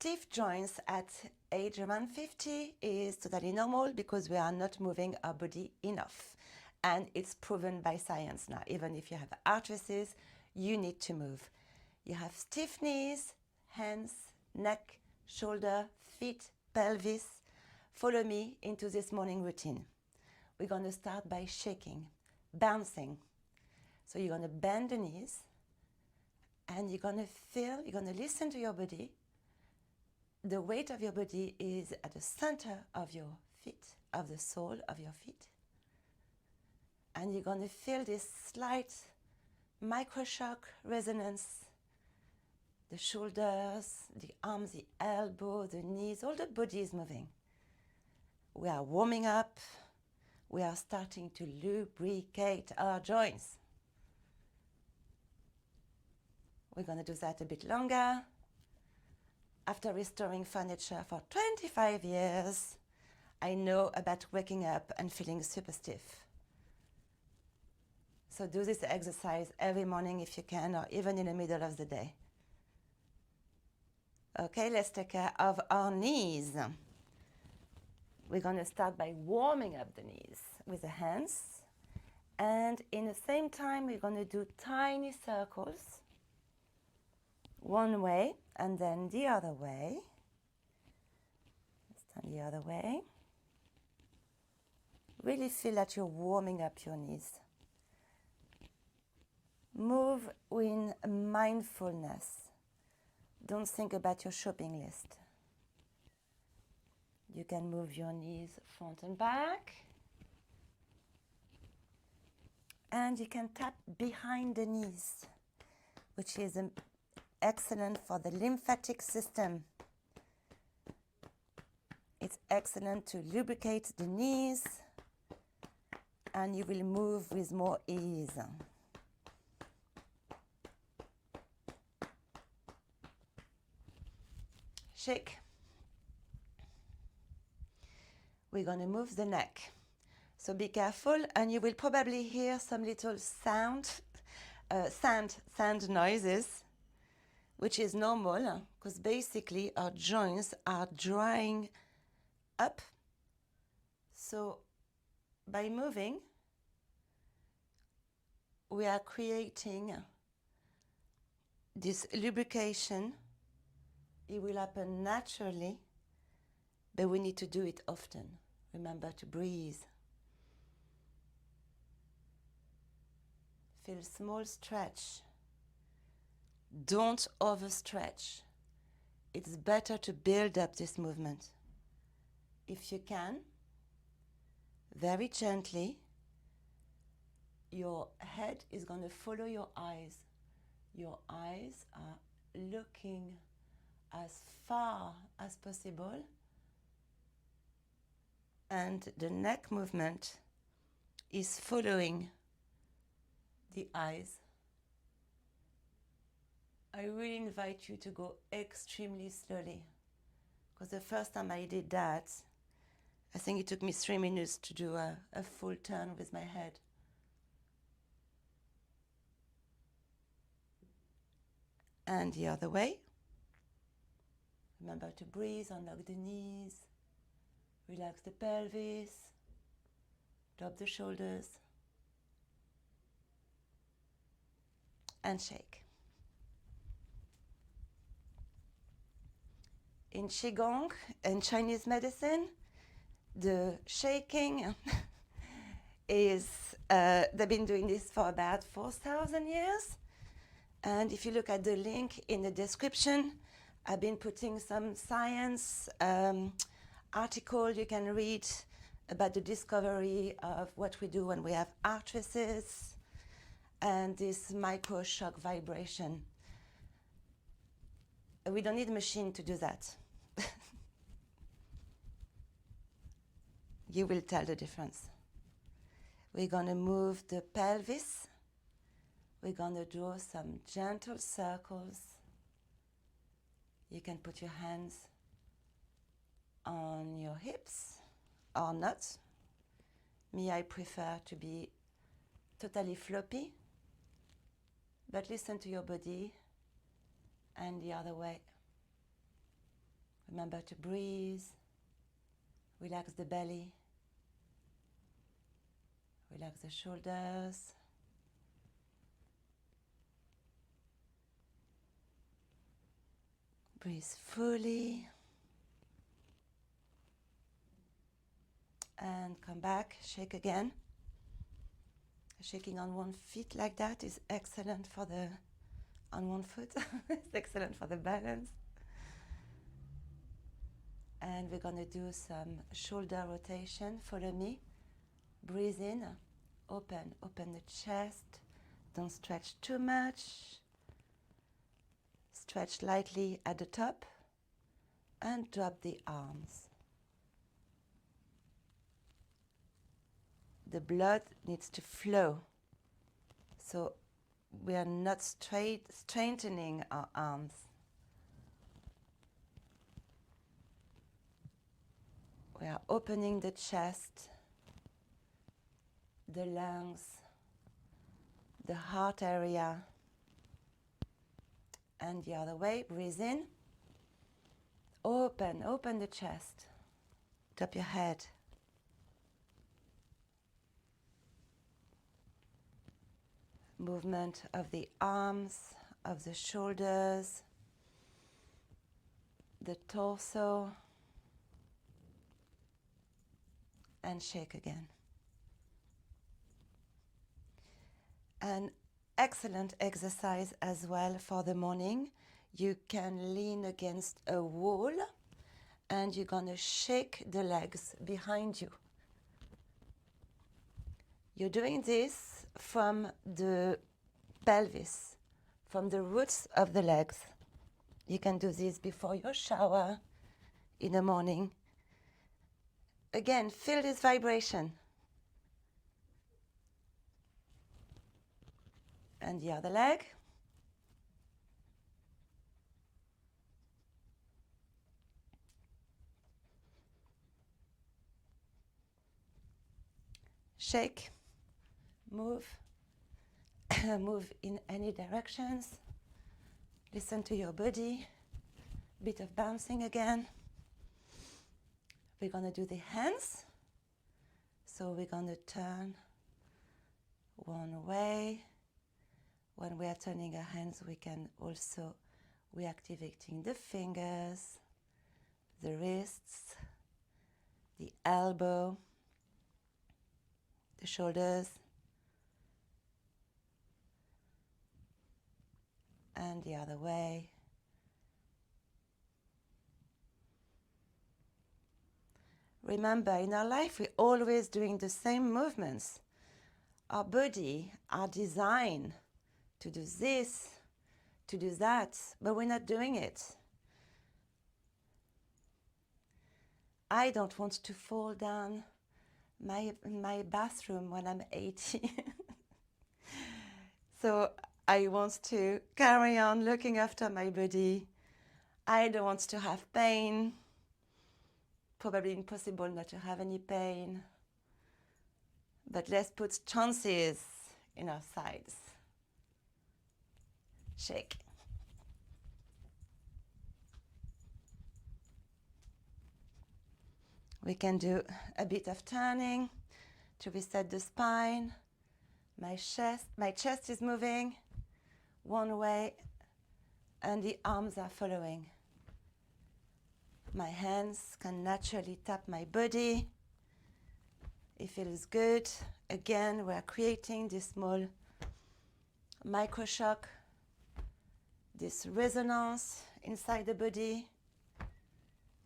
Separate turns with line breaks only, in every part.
Stiff joints at age around 50 is totally normal because we are not moving our body enough. And it's proven by science now. Even if you have arthritis, you need to move. You have stiff knees, hands, neck, shoulder, feet, pelvis. Follow me into this morning routine. We're going to start by shaking, bouncing. So you're going to bend the knees and you're going to feel, you're going to listen to your body. The weight of your body is at the center of your feet, of the sole of your feet. And you're going to feel this slight microshock resonance. The shoulders, the arms, the elbow, the knees, all the body is moving. We are warming up. We are starting to lubricate our joints. We're going to do that a bit longer. After restoring furniture for 25 years, I know about waking up and feeling super stiff. So do this exercise every morning if you can, or even in the middle of the day. Okay, let's take care of our knees. We're going to start by warming up the knees with the hands. And in the same time, we're going to do tiny circles. One way and then the other way. Let's turn the other way. Really feel that you're warming up your knees. Move with mindfulness. Don't think about your shopping list. You can move your knees front and back. And you can tap behind the knees, which is excellent for the lymphatic system. It's excellent to lubricate the knees, and you will move with more ease. Shake. We're going to move the neck. So be careful, and you will probably hear some little sand noises, which is normal because basically our joints are drying up. So by moving, we are creating this lubrication. It will happen naturally, but we need to do it often. Remember to breathe. Feel small stretch. Don't overstretch. It's better to build up this movement. If you can, very gently, your head is going to follow your eyes. Your eyes are looking as far as possible, and the neck movement is following the eyes. I really invite you to go extremely slowly, because the first time I did that, I think it took me 3 minutes to do a full turn with my head. And the other way. Remember to breathe, unlock the knees, relax the pelvis, drop the shoulders, and shake. In Qigong and Chinese medicine, the shaking is, they've been doing this for about 4,000 years. And if you look at the link in the description, I've been putting some science article you can read about the discovery of what we do when we have arthritis and this microshock vibration. We don't need a machine to do that. You will tell the difference. We're going to move the pelvis. We're going to draw some gentle circles. You can put your hands on your hips or not. Me, I prefer to be totally floppy, but listen to your body and the other way. Remember to breathe, relax the belly, relax the shoulders. Breathe fully. And come back, shake again. Shaking on one foot like that is excellent for the, on one foot, it's excellent for the balance. And we're gonna do some shoulder rotation. Follow me. Breathe in, open the chest. Don't stretch too much. Stretch lightly at the top and drop the arms. The blood needs to flow. So we are not strengthening our arms. We are opening the chest, the lungs, the heart area, and the other way. Breathe in, open the chest, drop your head. Movement of the arms, of the shoulders, the torso, and shake again. An excellent exercise as well for the morning. You can lean against a wall and you're gonna shake the legs behind you. You're doing this from the pelvis, from the roots of the legs. You can do this before your shower in the morning. Again, feel this vibration. And the other leg. Shake, move, move in any directions. Listen to your body. Bit of bouncing again. We're gonna do the hands. So we're gonna turn one way. When we are turning our hands, we can also, we're activating the fingers, the wrists, the elbow, the shoulders, and the other way. Remember, in our life, we're always doing the same movements. Our body are designed to do this, to do that, but we're not doing it. I don't want to fall down my bathroom when I'm 80. So I want to carry on looking after my body. I don't want to have pain. Probably impossible not to have any pain. But let's put chances in our sides. Shake. We can do a bit of turning to reset the spine. My chest is moving one way and the arms are following. My hands can naturally tap my body. It feels good. Again, we're creating this small microshock, this resonance inside the body.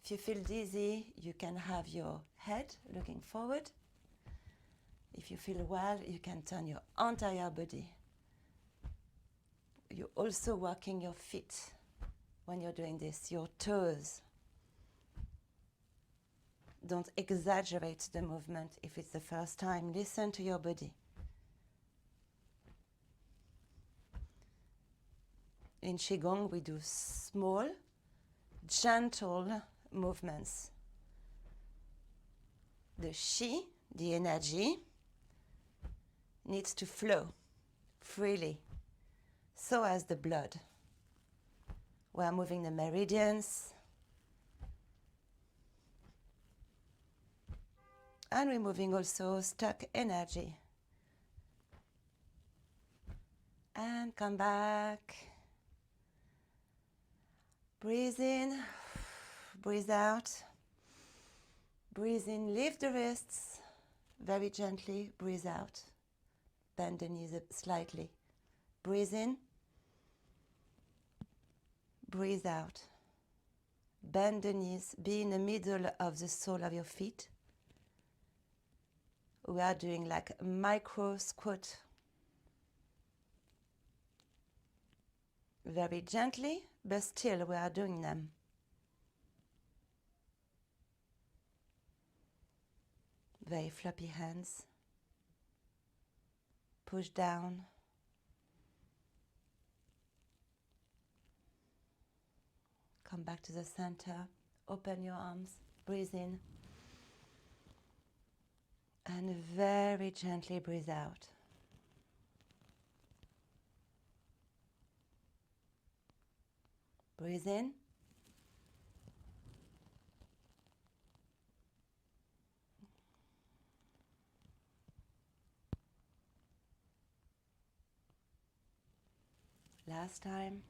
If you feel dizzy, you can have your head looking forward. If you feel well, you can turn your entire body. You're also working your feet when you're doing this, your toes. Don't exaggerate the movement if it's the first time. Listen to your body. In Qigong, we do small, gentle movements. The Qi, the energy, needs to flow freely, so as the blood. We are moving the meridians, and removing also stuck energy. And come back. Breathe in, breathe out. Breathe in, lift the wrists very gently. Breathe out. Bend the knees up slightly. Breathe in, breathe out. Bend the knees, be in the middle of the sole of your feet. We are doing like a micro squat. Very gently, but still we are doing them. Very floppy hands. Push down. Come back to the center. Open your arms. Breathe in. And very gently breathe out. Breathe in. Last time.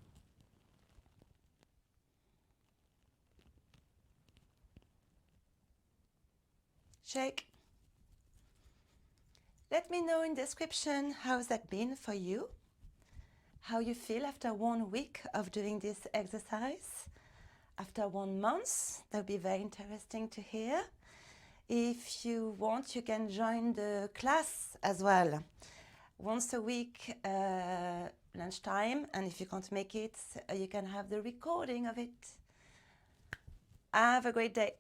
Shake. Let me know in the description how's that been for you. How you feel after 1 week of doing this exercise. After 1 month, that would be very interesting to hear. If you want, you can join the class as well. Once a week, lunchtime, and if you can't make it, you can have the recording of it. Have a great day.